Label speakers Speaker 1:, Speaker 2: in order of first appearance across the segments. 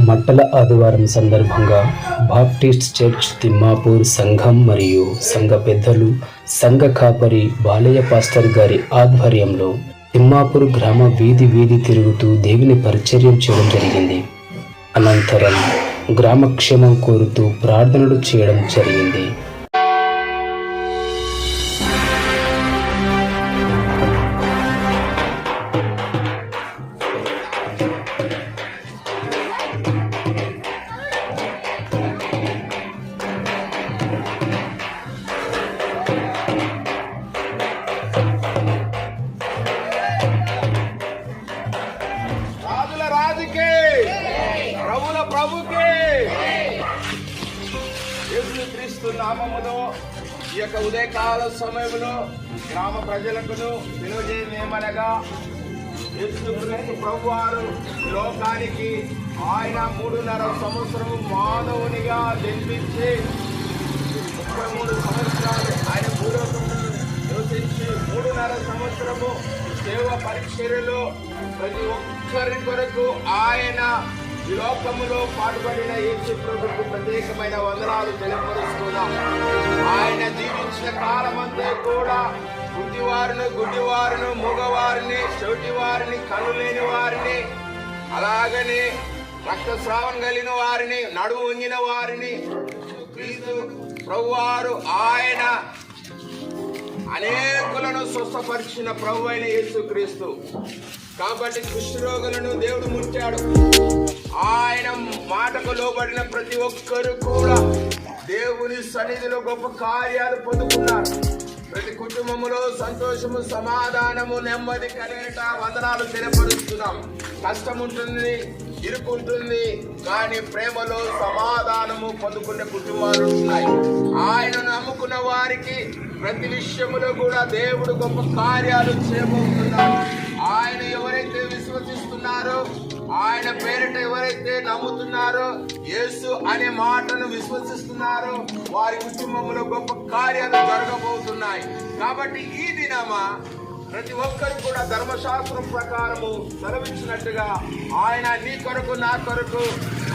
Speaker 1: మట్టల ఆదివారం సందర్భంగా Baptist church Thimmapur సంఘం మరియు సంఘ పెద్దలు, సంఘ కాపరి బాలయ్య పాస్టర్ గారి ఆధ్వర్యంలో తిమ్మాపూర్ గ్రామ వీధి వీధి తిరుగుతూ దేవుని పరిచర్యం చేయడం జరిగింది. అనంతరం గ్రామక్షేమం కోరుతూ ప్రార్థనలు చేయడం జరిగింది.
Speaker 2: యేసుక్రీస్తు నామములో ఈ యొక్క ఉదయకాల సమయంలో గ్రామ ప్రజలకు తెలియజేయమనగా, యేసుక్రీస్తు ప్రభువారు లోకానికి ఆయన 3.5 సంవత్సరం మానవునిగా జన్మించి 33 సంవత్సరాలు ఆయన భూలోకంలో నివసించి 3.5 సంవత్సరము సేవ పరిచర్యలో ప్రతి ఒక్కరి కొరకు ఆయన ఈ లోకములో పాటుపడిన యేసు ప్రభువుకు ప్రత్యేకమైన వందనాలు తెలియపరుస్తున్నాం. ఆయన జీవించిన కాలమంతా కూడా గుడ్డివారును, మూగవారిని, చెవిటివారిని, కళ్ళు లేని వారిని, అలాగనే రక్తస్రావం కలిగిన వారిని, నడుము వంగిన వారిని క్రీస్తు ప్రభువారు ఆయన అనేకులను స్వస్థపరిచిన ప్రభు అయిన యేసుక్రీస్తు. కాబట్టి కుష్ఠరోగులను దేవుడు ముట్టాడు. ఆయన మాటకు లోబడిన ప్రతి ఒక్కరు కూడా దేవుని సన్నిధిలో గొప్ప కార్యాలు పొందుకున్నారు. ప్రతి కుటుంబములో సంతోషము, సమాధానము, నెమ్మది కలిగిన వందనాలు తెలియపరుస్తున్నాం. కష్టం ఉంటుంది, ఇరుకుంటుంది, కానీ ప్రేమలో సమాధానము పొందుకునే కుటుంబాలు ఉన్నాయి. ఆయనను నమ్ముకున్న వారికి ప్రతి విషయములో కూడా దేవుడు గొప్ప కార్యాలు చేయబోతున్నాడు. ఆయన ఎవరైతే విశ్వసిస్తున్నారో, ఆయన పేరిట ఎవరైతే నమ్ముతున్నారో, యేసు అనే మాటను విశ్వసిస్తున్నారో, వారి కుటుంబంలో గొప్ప కార్యాలు జరగబోతున్నాయి. కాబట్టి ఈ దినమా ప్రతి ఒక్కరు కూడా ధర్మశాస్త్రం ప్రకారము సెలవించినట్టుగా ఆయన నీ కొరకు, నా కొరకు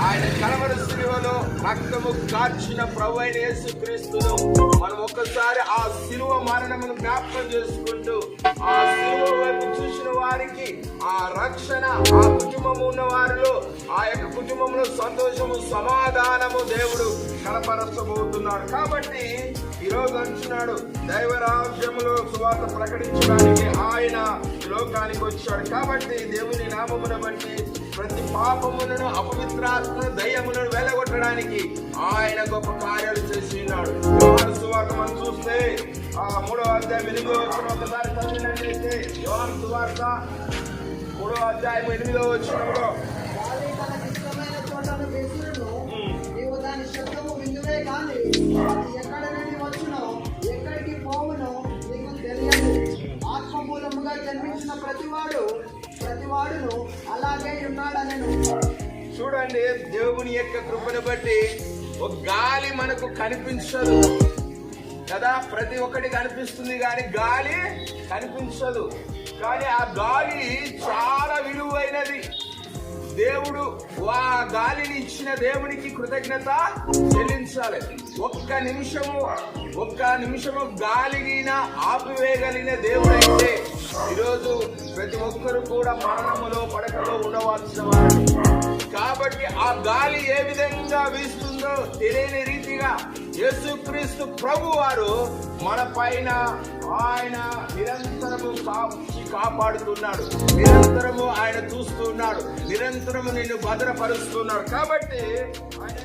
Speaker 2: ఆయన కలవరి శిలువలో రక్తము కార్చిన ప్రభు అయిన యేసుక్రీస్తును మనం ఒక్కసారి ఆ శిలువ మరణమును జ్ఞాపకం చేసుకుంటూ, ఆ శిలువ వైపు చూసిన వారికి ఆ రక్షణ, ఆ కుటుంబం ఉన్న వారిలో ఆ యొక్క కుటుంబంలో సంతోషము, సమాధానము దేవుడు కనపరచబోతున్నాడు. కాబట్టి ఈరోజు అంటున్నాడు, దైవరాజ్యములో సువార్త ప్రకటించడానికి ఆయన లోకానికి వచ్చాడు. కాబట్టి దేవుని నామమును బట్టి ప్రతి పాపములను, అపవిత్రాత్మను, దయ్యములను వెళ్ళగొట్టడానికి ఆయన గొప్ప కార్యాలు చేసి ఉన్నాడు. యోహాను సువార్త మనం చూస్తే 3వ అధ్యాయం 8వ వచనం ఒకసారి చదివినట్లయితే, యోహాను సువార్త 3వ అధ్యాయం 8వ వచనంలో,
Speaker 3: జన్మించిన ప్రతివాడును అలాగే ఉన్నాడనెను.
Speaker 2: చూడండి, దేవుని యొక్క కృపను బట్టి ఒక గాలి మనకు కనిపించదు కదా. ప్రతి ఒక్కటి కనిపిస్తుంది కానీ గాలి కనిపించదు. కానీ ఆ గాలి చాలా విలువైనది. దేవుడు ఆ గాలిని ఇచ్చిన దేవునికి కృతజ్ఞత చెల్లించాలి. ఒక్క నిమిషము గాలిగిన ఆపివేయగలిగిన దేవుడైతే ఈరోజు ప్రతి ఒక్కరు కూడా మరణములో, పడకలో ఉండవలసిన వారు. కాబట్టి ఆ గాలి ఏ విధంగా వీస్తుందో తెలియని రీతిగా యేసుక్రీస్తు ప్రభు వారు మన పైన ఆయన నిరంతరము కాపాడుతున్నాడు. నిరంతరము ఆయన చూస్తున్నాడు. నిరంతరము నిన్ను భద్రపరుస్తున్నాడు. కాబట్టి ఆయన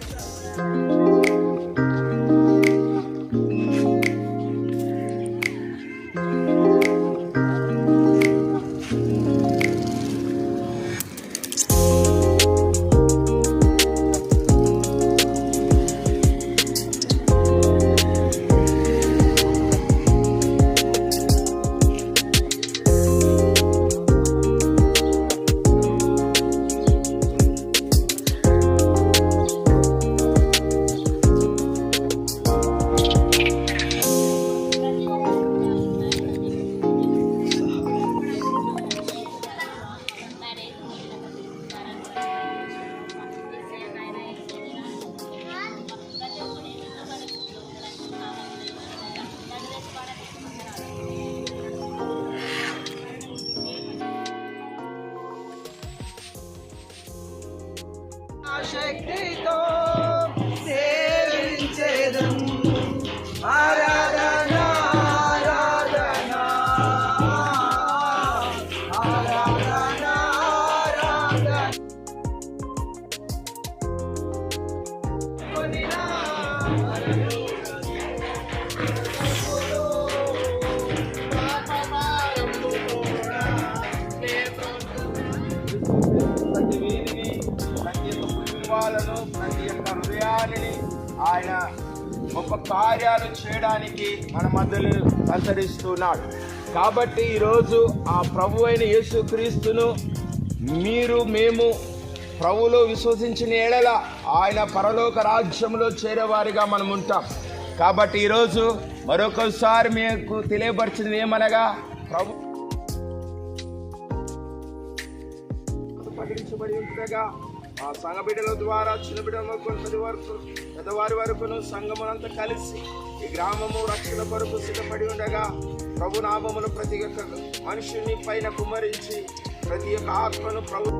Speaker 2: గొప్ప కార్యాలు చేయడానికి మన మధ్యలో సంచరిస్తున్నాడు. కాబట్టి ఈరోజు ఆ ప్రభు అయిన యేసుక్రీస్తును మేము ప్రభువులో విశ్వసించిన ఎడల ఆయన పరలోక రాజ్యంలో చేరేవారిగా మనం ఉంటాం. కాబట్టి ఈరోజు మరొకసారి మీకు తెలియపరిచింది ఏమనగా, ప్రభు ప్రకటించబడి ఉంటుండగా ఆ సంఘ బిడ్డల ద్వారా చిన్న బిడ్డల వరకు పెద్దవారి వరకును సంఘమునంతా కలిసి ఈ గ్రామము రక్షణ కొరకు సిద్ధపడి ఉండగా, ప్రభు నామమును ప్రతి ఒక్క మనుషుని పైన కుమ్మరించి ప్రతి ఒక్క ఆత్మను ప్రభు